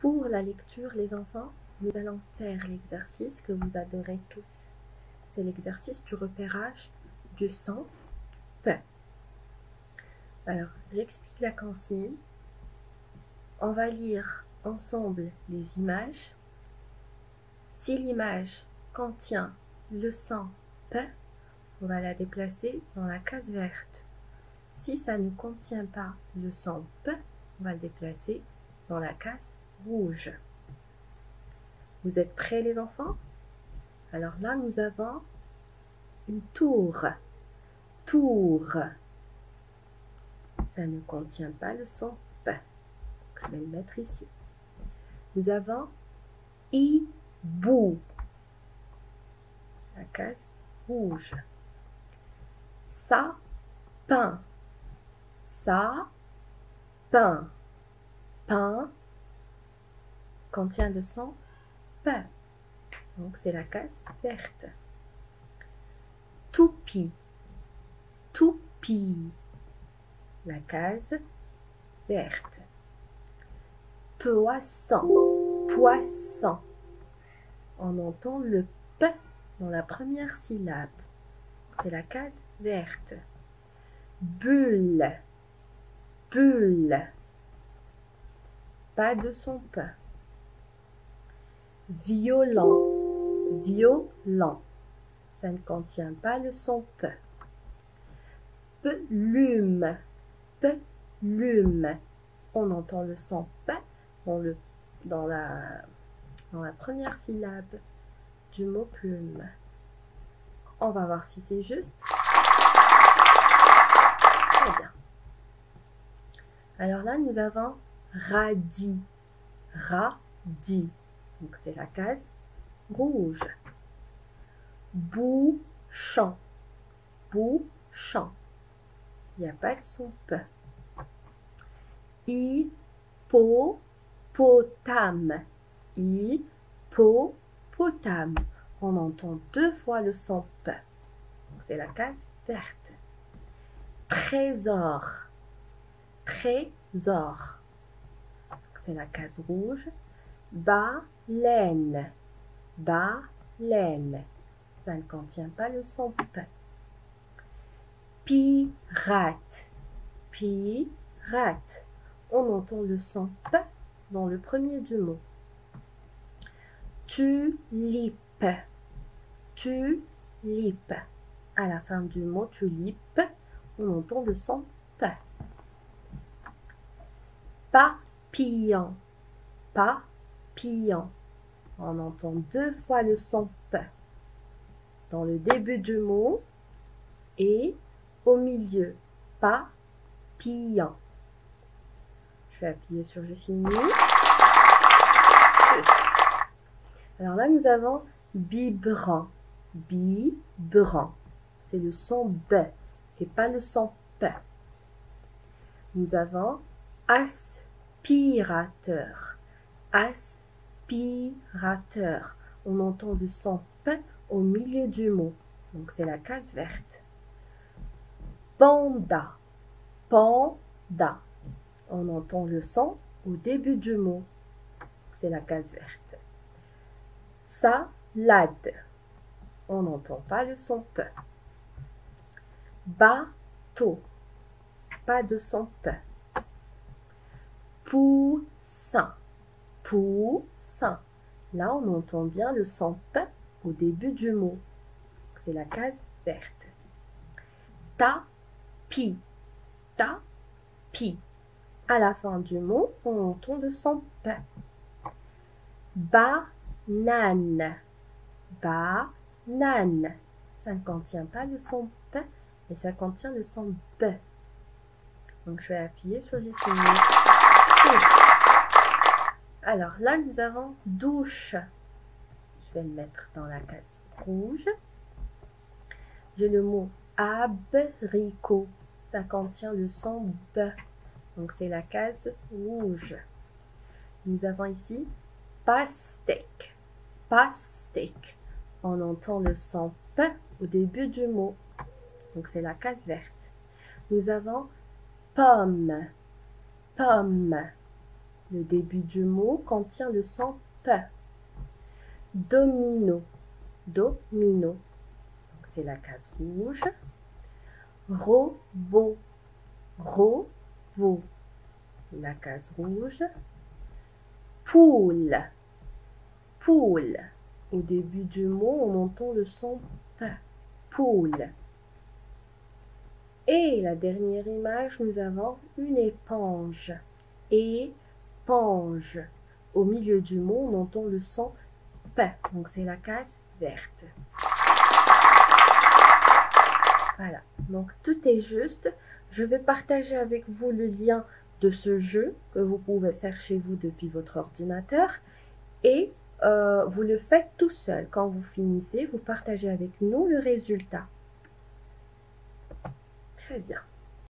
Pour la lecture, les enfants, nous allons faire l'exercice que vous adorez tous. C'est l'exercice du repérage du son P. Alors, j'explique la consigne. On va lire ensemble les images. Si l'image contient le son P, on va la déplacer dans la case verte. Si ça ne contient pas le son P, on va le déplacer dans la case rouge. Vous êtes prêts les enfants? Alors là, nous avons une tour. Tour. Ça ne contient pas le son P. Je vais le mettre ici. Nous avons hibou. La case rouge. Sapin. Sapin. Pain contient le son P. Donc c'est la case verte. Toupie. Toupie. La case verte. Poisson. Poisson. On entend le P dans la première syllabe. C'est la case verte. Bulle. Bulle. Pas de son P. Violent. Violent. Ça ne contient pas le son P. Plume. Plume. On entend le son P dans la première syllabe du mot plume. On va voir si c'est juste. Très bien. Alors là, nous avons radis. Radis. Donc c'est la case rouge. Bouchon. Bouchon. Il n'y a pas de son P. Hippopotame. Hippopotame. On entend deux fois le son P. C'est la case verte. Trésor. Trésor. C'est la case rouge. Baleine. Baleine. Ça ne contient pas le son P. Pirate. Pirate. On entend le son P dans le premier du mot. Tulipe. Tulipe. À la fin du mot tulipe, on entend le son P. Papillon. Papillon. On entend deux fois le son P dans le début du mot et au milieu. Papillon. Je vais appuyer sur je finis. Alors là, nous avons biberon. Biberon. C'est le son B et pas le son P. Nous avons aspirateur. Aspirateur. On entend le son P au milieu du mot. Donc c'est la case verte. Panda. Panda. On entend le son au début du mot. C'est la case verte. Salade. On n'entend pas le son P. Bateau. Pas de son P. Poussin. Poussin. Là, on entend bien le son P au début du mot. C'est la case verte. Tapis. Tapis. À la fin du mot, on entend le son P. Banane. Banane. Ça ne contient pas le son P, mais ça contient le son B. Donc je vais appuyer sur j'ai fini. Alors là, nous avons douche. Je vais le mettre dans la case rouge. J'ai le mot abricot. Ça contient le son B. Donc c'est la case rouge. Nous avons ici pastèque. Pastèque. On entend le son P au début du mot. Donc c'est la case verte. Nous avons pomme. Pomme. Le début du mot contient le son P. Domino. Domino. C'est la case rouge. Robot. Robot. La case rouge. Poule. Poule. Au début du mot, on entend le son P. Poule. Et la dernière image, nous avons une éponge. Éponge. Au milieu du mot, on entend le son P. Donc, c'est la case verte. Voilà. Donc, tout est juste. Je vais partager avec vous le lien de ce jeu que vous pouvez faire chez vous depuis votre ordinateur. Et vous le faites tout seul. Quand vous finissez, vous partagez avec nous le résultat. Très bien.